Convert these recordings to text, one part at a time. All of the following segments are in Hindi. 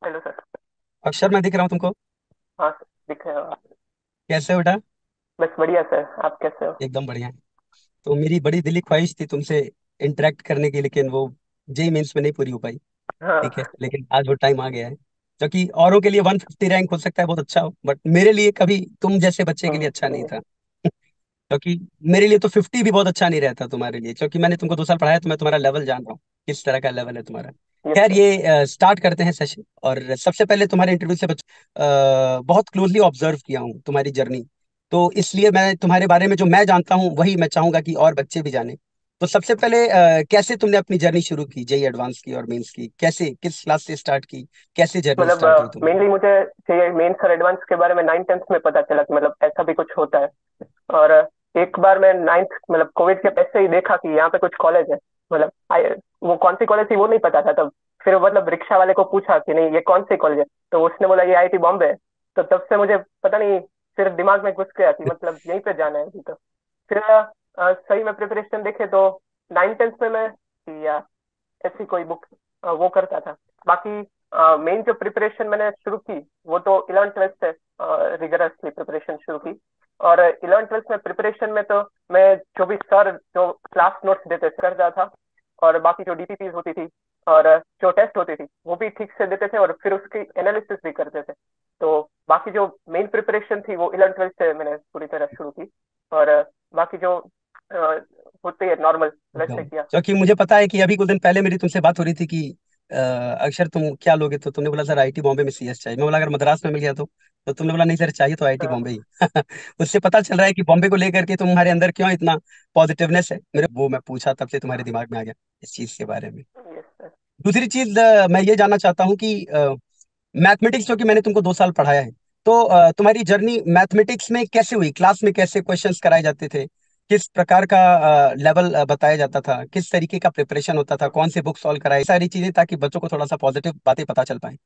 Hello sir. अक्षर, मैं दिख रहा हूँ तुमको? हाँ सर, दिख रहे हो आप? कैसे हो बेटा? बस बढ़िया सर, आप कैसे हो? एकदम बढ़िया। तो मेरी बड़ी दिली ख्वाहिश थी तुमसे इंटरेक्ट करने की, लेकिन वो जेई मेंस में नहीं पूरी हो पाई। ठीक है, हाँ। लेकिन आज वो टाइम आ गया है। क्योंकि औरों के लिए 150 रैंक हो सकता है बहुत अच्छा हो, बट मेरे लिए कभी तुम जैसे बच्चे के लिए अच्छा नहीं नहीं। था। क्योंकि मेरे लिए तो 50 भी बहुत अच्छा नहीं रहता तुम्हारे लिए, क्योंकि मैंने तुमको 2 साल पढ़ाया तो मैं तुम्हारा लेवल जान रहा हूँ, किस तरह का लेवल है तुम्हारा। यस खैर, सर। ये स्टार्ट करते हैं सेशन। और सबसे पहले तुम्हारे इंटरव्यू से बहुत क्लोजली ऑब्जर्व किया हूँ तुम्हारी जर्नी। तो इसलिए मैं तुम्हारे बारे में जो मैं जानता हूँ वही मैं चाहूंगा कि और बच्चे भी जाने। तो सबसे पहले कैसे तुमने अपनी जर्नी शुरू की, जेई एडवांस की और मेंस की? कैसे, किस क्लास से स्टार्ट की? कैसे जर्नी स्टार्ट हुई मतलब तुम्हारी? मेनली मुझे चाहिए मेंस और एडवांस के बारे में 9th 10th में पता चला कि मतलब ऐसा भी कुछ होता है। और एक बार मैं 9th मतलब कोविड के पैसे ही देखा कि यहाँ पे कुछ कॉलेज है। मतलब वो कौन सी कॉलेज थी वो नहीं पता था तब। फिर मतलब रिक्शा वाले को पूछा कि नहीं ये कौन सी कॉलेज है, तो उसने बोला ये आईआईटी बॉम्बे है। तो तब से मुझे पता नहीं, फिर दिमाग में घुस गया कि मतलब यहीं पे जाना है अभी तो। फिर सही में प्रिपरेशन देखे तो 9th 10th में मैं या ऐसी कोई बुक वो करता था। बाकी मेन जो प्रिपरेशन मैंने शुरू की वो तो 11th 12th से रिगरसली प्रिपरेशन शुरू की। और 11th 12th में प्रिपरेशन में तो मैं जो भी सर जो क्लास नोट्स देते थे करता था। और बाकी जो डीपीपीज होती थी और जो टेस्ट होती थी वो भी ठीक से देते थे और फिर उसकी एनालिसिस भी करते थे। तो बाकी जो मेन प्रिपरेशन थी वो 11th 12th से मैंने पूरी तरह शुरू की। और बाकी जो अ, होती है नॉर्मल वैसे एकदम। किया। क्योंकि मुझे पता है कि अभी कुछ दिन पहले मेरी तुमसे बात हो रही थी कि अक्षर तुम क्या लोगे, तो तुमने बोला सर आईआईटी बॉम्बे में सीएस चाहिए। मैं बोला अगर मद्रास में मिल गया तो तुमने बोला नहीं सर, चाहिए तो आईआईटी बॉम्बे ही। उससे पता चल रहा है कि बॉम्बे को लेकर के तुम्हारे अंदर क्यों इतना पॉजिटिवनेस है। मेरे वो मैं पूछा तब से तुम्हारे दिमाग में आ गया इस चीज के बारे में। Yes sir. दूसरी चीज, मैं ये जानना चाहता हूँ कि मैथमेटिक्स, जो कि मैंने तुमको 2 साल पढ़ाया है, तो तुम्हारी जर्नी मैथमेटिक्स में कैसे हुई? क्लास में कैसे क्वेश्चंस कराए जाते थे? किस प्रकार का लेवल बताया जाता था? किस तरीके का प्रिपरेशन होता था? कौन से बुक सॉल्व कराए? सारी चीजें, ताकि बच्चों को थोड़ा सा पॉजिटिव बातें पता चल पाए।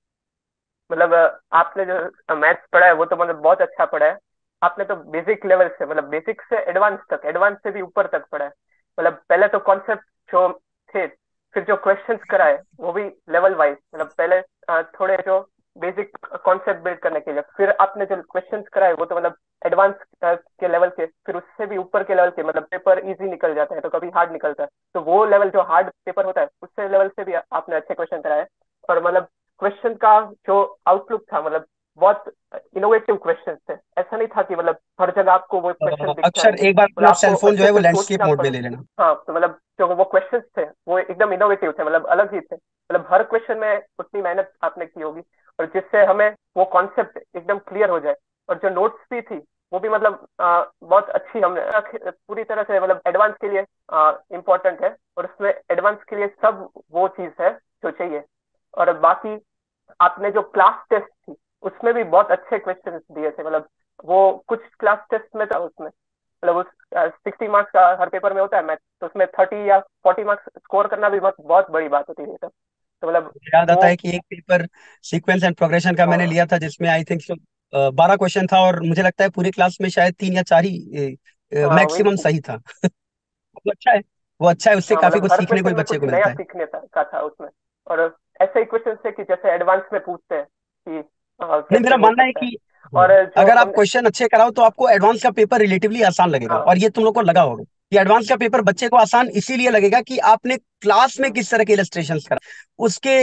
मतलब आपने जो मैथ्स पढ़ा है वो तो मतलब बहुत अच्छा पढ़ा है। आपने तो बेसिक लेवल से मतलब बेसिक से एडवांस तक, एडवांस से भी ऊपर तक पढ़ा है। मतलब पहले तो कॉन्सेप्ट जो थे, फिर जो क्वेश्चंस कराए वो भी लेवल वाइज। मतलब पहले थोड़े जो बेसिक कॉन्सेप्ट बिल्ड करने के लिए, फिर आपने जो क्वेश्चंस कराए वो तो मतलब एडवांस के लेवल के, फिर उससे भी ऊपर के लेवल के। मतलब पेपर इजी निकल जाता है तो कभी हार्ड निकलता है, तो वो लेवल जो हार्ड पेपर होता है उससे लेवल से भी आपने अच्छे क्वेश्चन कराए। और मतलब क्वेश्चन का जो आउटलुक था मतलब बहुत इनोवेटिव क्वेश्चन थे। ऐसा नहीं था कि मतलब हर जगह आपको वो क्वेश्चन दिख अक्षर, जाएंगे, एक बार मतलब अपना आपको सेल फोन जो अच्छे है वो से लैंडस्केप सोचना मोड में पड़े। ले लेना। हाँ तो मतलब जो वो क्वेश्चंस थे वो एकदम इनोवेटिव थे, मतलब अलग ही थे। मतलब हर क्वेश्चन में उतनी मेहनत आपने की होगी और जिससे हमें वो कॉन्सेप्ट एकदम क्लियर हो जाए। और जो नोट्स भी थी वो भी मतलब बहुत अच्छी हमने पूरी तरह से मतलब एडवांस के लिए इम्पोर्टेंट है। और उसमें एडवांस के लिए सब वो चीज है जो चाहिए। और बाकी आपने जो क्लास टेस्ट थी उसमें भी बहुत अच्छे क्वेश्चन दिए थे। मतलब वो कुछ क्लास टेस्ट में था उसमें, मतलब उस 60 मार्क्स का हर पेपर में होता है मैथ, तो उसमें 30 या 40 मार्क्स स्कोर करना भी बहुत बहुत बड़ी बात होती है तब। तो मतलब मुझे याद वो आता है कि एक पेपर सीक्वेंस एंड प्रोग्रेशन का मैंने हाँ। लिया था, जिसमें आई थिंक 12 क्वेश्चन था, और मुझे लगता है पूरी क्लास में शायद 3 या 4 ही हाँ वही मैक्सिमम चीज। सही था। वो अच्छा है। वो अच्छा है, उससे हाँ काफी मतलब कुछ हर सीखने को भी क्वेश्चन में बच्चे कुछ को नया मिलता है। सीखने का था उसमें। और ऐसे ही क्वेश्चन थे कि जैसे एडवांस में पूछते हैं कि नहीं, कैसे मेरा हो मानना है सकता है। कि और जो अगर आप हमने क्वेश्चन अच्छे कराओ तो आपको एडवांस का पेपर रिलेटिवली आसान लगेगा, हाँ और ये तुम लोग को लगा होगा कि एडवांस का पेपर बच्चे को आसान इसीलिए लगेगा कि आपने क्लास में किस तरह के इलस्ट्रेशंस करा उसके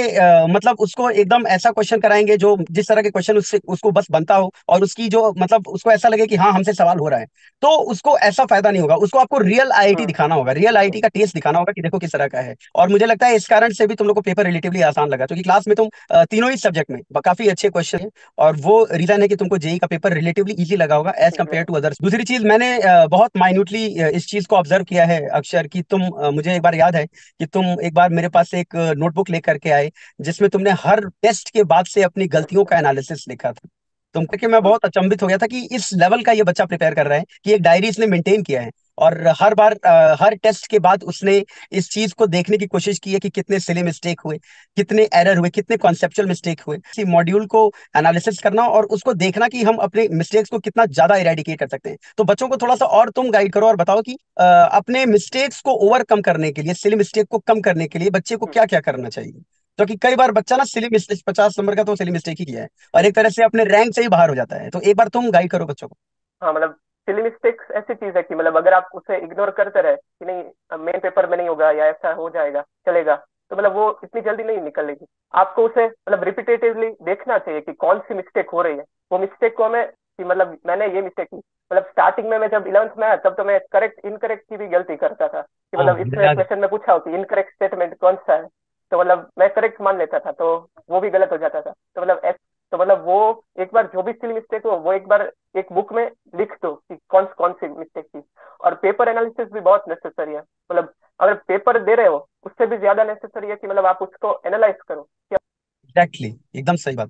मतलब उसको एकदम ऐसा क्वेश्चन कराएंगे जो जिस तरह के क्वेश्चन उससे उसको बस बनता हो, और उसकी जो मतलब उसको ऐसा लगे कि हाँ हमसे सवाल हो रहा है। तो उसको ऐसा फायदा नहीं होगा, उसको आपको रियल आईआईटी हम्म, दिखाना होगा, रियल आईआईटी का टेस्ट दिखाना होगा कि देखो किस तरह का है। और मुझे लगता है इस कारण से भी तुम लोग को पेपर रिलेटिवली आसान लगा, क्योंकि क्लास में तुम तीनों ही सब्जेक्ट में काफी अच्छे क्वेश्चन, और वो रीजन है कि तुमको जेई का पेपर रिलेटिवली इजी लगा होगा एज इजी कम्पेयर लगा। To others. दूसरी चीज, मैंने बहुत माइन्यूटली इस चीज को ऑब्जर्व किया है अक्षर, कि तुम मुझे एक बार याद है कि तुम एक बार मेरे पास एक नोटबुक लेकर के आए, जिसमें तुमने हर टेस्ट के बाद से अपनी यस गलतियों सर। का एनालिसिस लिखा था। तुम करके मैं हम्म। बहुत अचंभित हो गया था कि इस लेवल का ये बच्चा प्रिपेयर कर रहा है, कि एक डायरी इसने मेंटेन किया है। और हर बार हर टेस्ट के बाद उसने इस चीज को देखने की कोशिश की है कि कितने सिली मिस्टेक हुए, कितने एरर हुए, कितने कॉन्सेप्चुअल मिस्टेक हुए। इसी मॉड्यूल को एनालिसिस करना और उसको देखना कि हम अपने मिस्टेक्स को कितना ज्यादा इरेडिकेट कर सकते हैं। तो बच्चों को थोड़ा सा और तुम गाइड करो और बताओ कि अपने मिस्टेक्स को ओवरकम करने के लिए, सिली मिस्टेक को कम करने के लिए बच्चे को हम्म। क्या क्या करना चाहिए। तो कि कई बार बच्चा ना सिली मिस्टेक 50 नंबर का तो सिली मिस्टेक ही किया है और एक तरह से अपने रैंक से ही बाहर हो जाता है। तो एक बार तुम गाइड करो बच्चों को। हाँ मतलब सिली मिस्टेक्स ऐसी चीज है कि मतलब अगर आप उसे इग्नोर करते रहे कि नहीं मेन पेपर में नहीं होगा या ऐसा हो जाएगा चलेगा, तो मतलब वो इतनी जल्दी नहीं निकलेगी। आपको उसे मतलब रिपीटेटिवली देखना चाहिए कि कौन सी मिस्टेक हो रही है। वो मिस्टेक को हमें कि मतलब मैंने ये मिस्टेक की, मतलब स्टार्टिंग में मैं जब 11th में आया तब तो मैं करेक्ट इनकरेक्ट की भी गलती करता था कि हाँ मतलब मुझे इसमें याद है। क्वेश्चन में पूछा हो कि इनकरेक्ट स्टेटमेंट कौन सा है, तो मतलब मैं करेक्ट मान लेता था तो वो भी गलत हो जाता था। तो मतलब तो मतलब वो एक बार जो भी सिली मिस्टेक हो वो एक बार एक बुक में लिख दो कि कौन कौन सी मिस्टेक थी। और पेपर एनालिसिस भी बहुत नेसेसरी है। मतलब अगर पेपर दे रहे हो उससे भी ज्यादा नेसेसरी है कि मतलब आप उसको एनालाइज करो एग्जैक्टली, एकदम सही बात।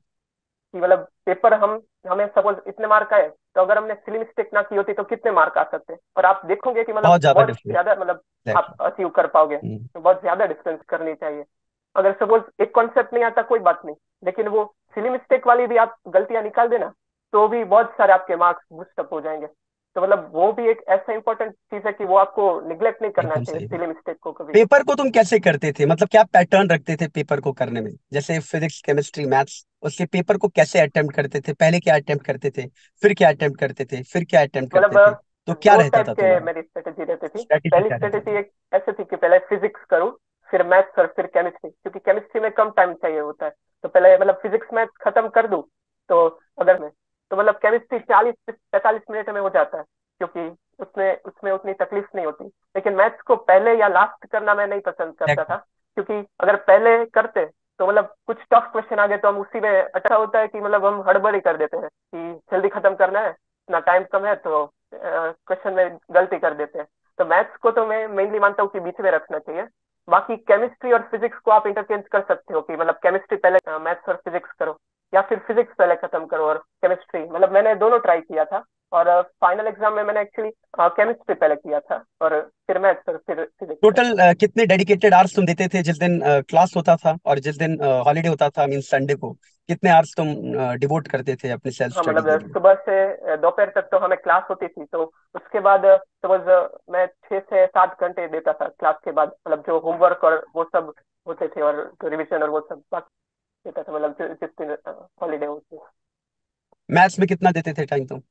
कि मतलब पेपर हम हमें सपोज इतने मार्क आए, तो अगर हमने सिली मिस्टेक ना की होती तो कितने मार्क आ सकते हैं। और आप देखोगे कि मतलब बहुत ज्यादा बहुत डिफरेंस। ज्यादा मतलब आप एग्जैक्टली। अचीव कर पाओगे। तो बहुत ज्यादा डिस्टेंस करनी चाहिए। अगर सपोज एक कॉन्सेप्ट नहीं आता कोई बात नहीं, लेकिन वो सिली मिस्टेक वाली भी आप गलतियां निकाल देना तो भी बहुत सारे आपके मार्क्स बूस्ट अप हो जाएंगे। तो मतलब वो भी एक ऐसा इंपॉर्टेंट चीज है कि वो आपको निग्लेक्ट नहीं करना एकदम चाहिए सही बात। सिली मिस्टेक को कभी। पेपर को तुम कैसे करते थे, मतलब क्या पैटर्न रखते थे पेपर को करने में? जैसे फिजिक्स केमिस्ट्री मैथ्स, उसके पेपर को कैसे अटेम्प्ट करते थे? पहले क्या अटेम्प्ट करते थे, फिर क्या अटेम्प्ट करते थे, फिर क्या अटेम्प्ट करते थे? मतलब तो क्या दो रहता टाइप था के तुम्हारा मेरी स्ट्रेटेजी रहती थी। स्ट्रेटेजी? पहली क्या रहता स्ट्रेटेजी था? एक ऐसे थी कि पहले फिजिक्स करूँ, फिर मैथ्स और फिर केमिस्ट्री, क्योंकि केमिस्ट्री में कम टाइम चाहिए होता है। तो पहले मतलब फिजिक्स मैथ खत्म कर दूं, तो अगर मैं तो मतलब केमिस्ट्री 40 से 45 मिनट में हो जाता है, क्योंकि उसमें उसमें उतनी तकलीफ नहीं होती। लेकिन मैथ्स को पहले या लास्ट करना मैं नहीं पसंद करता था, Exactly. क्योंकि अगर पहले करते तो मतलब कुछ टफ क्वेश्चन आ गए तो हम उसी में अच्छा होता है कि मतलब हम हड़बड़ी कर देते हैं कि जल्दी खत्म करना है, इतना टाइम कम है, तो क्वेश्चन में गलती कर देते हैं। तो मैथ्स को तो मैं मेनली मानता हूँ कि बीच में रखना चाहिए। बाकी केमिस्ट्री और फिजिक्स को आप इंटरचेंज कर सकते हो कि मतलब केमिस्ट्री पहले मैथ्स और फिजिक्स करो, या फिर फिजिक्स पहले खत्म करो और केमिस्ट्री। मतलब मैंने दोनों ट्राई किया था। और फाइनल एग्जाम में मैंने एक्चुअली केमिस्ट्री पहले किया था और फिर मैथ्स और फिर फिजिक्स टोटल करता था। कितने डेडिकेटेड आवर्स तुम देते थे जिस दिन क्लास होता था और जिस दिन हॉलीडे होता था, मीन संडे को? कितने आवर्स तुम डिवोट करते थे अपने सेल्फ हाँ स्टडी मतलब के लिए? सुबह से दोपहर तक तो हमें क्लास होती थी, तो उसके बाद सपोज मैं 6 से 7 घंटे देता था क्लास के बाद, मतलब जो होमवर्क और वो सब होते थे और जो रिविजन और वो सब बाकी देता था, मतलब जिस दिन हॉलीडे होती। मैथ्स में कितना देते थे टाइम तुम?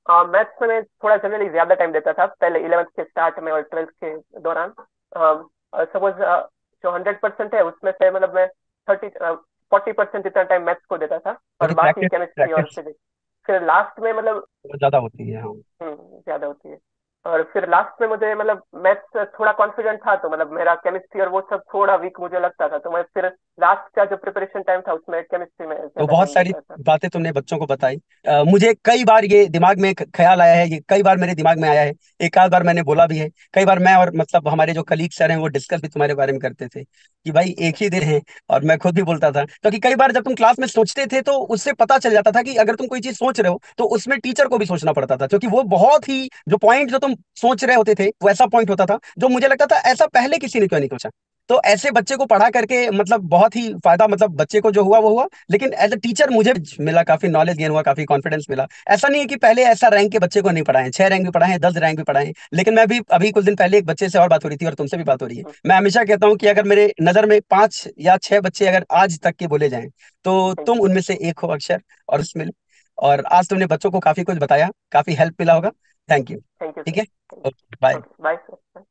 मैथ्स में मैं थोड़ा जनरली ज्यादा टाइम देता था पहले 11th के स्टार्ट में और 12th के दौरान। सपोज जो 100% है उसमें से मतलब मैं 40% इतना टाइम मैथ्स को देता था और क्योंकि बाकी प्रैक्टिस केमिस्ट्री और प्रैक्टिस फिजिक्स। फिर लास्ट में मतलब बहुत ज्यादा होती है, हाँ। ज्यादा होती है। और फिर लास्ट में मुझे मतलब मैथ्स थोड़ा कॉन्फिडेंट था, तो मतलब मेरा केमिस्ट्री और वो सब थोड़ा वीक मुझे लगता था, तो मैं फिर लास्ट का जो प्रिपरेशन टाइम था उसमें केमिस्ट्री में तो ज्यादा बहुत टाइम सारी देता था। बातें तुमने बच्चों को बताई। मुझे कई बार ये दिमाग में एक ख्याल आया है, ये कई बार मेरे दिमाग में आया है, एक आध बार मैंने बोला भी है। कई बार मैं और मतलब हमारे जो कलीग सर हैं वो डिस्कस भी तुम्हारे बारे में करते थे कि भाई एक ही दिन है। और मैं खुद भी बोलता था, क्योंकि कई बार जब तुम क्लास में सोचते थे तो उससे पता चल जाता था कि अगर तुम कोई चीज सोच रहे हो तो उसमें टीचर को भी सोचना पड़ता था, क्योंकि वो बहुत ही जो पॉइंट जो तुम सोच रहे होते थे वो ऐसा पॉइंट होता था जो मुझे लगता था ऐसा पहले किसी ने क्यों नहीं सोचा। तो ऐसे बच्चे को पढ़ा करके मतलब बहुत ही फायदा, मतलब बच्चे को जो हुआ वो हुआ, लेकिन एज अ टीचर मुझे मिला, काफी नॉलेज गेन हुआ, काफी कॉन्फिडेंस मिला। ऐसा नहीं है कि पहले ऐसा रैंक के बच्चे को नहीं पढ़ाए, 6 रैंक भी पढ़ाए हैं, 10 रैंक भी पढ़ाए हैं। लेकिन मैं भी अभी कुछ दिन पहले एक बच्चे से और बात हो रही थी और तुमसे भी बात हो रही है। मैं हमेशा कहता हूँ कि अगर मेरे नजर में 5 या 6 बच्चे अगर आज तक के बोले जाएं तो थैंक तुम यू। उनमें से एक हो अक्षर, और उसमें और आज तुमने बच्चों को काफी कुछ बताया, काफी हेल्प मिला होगा। Thank you. थैंक यू ठीक सर। है। Thank okay you. Bye. Okay bye sir.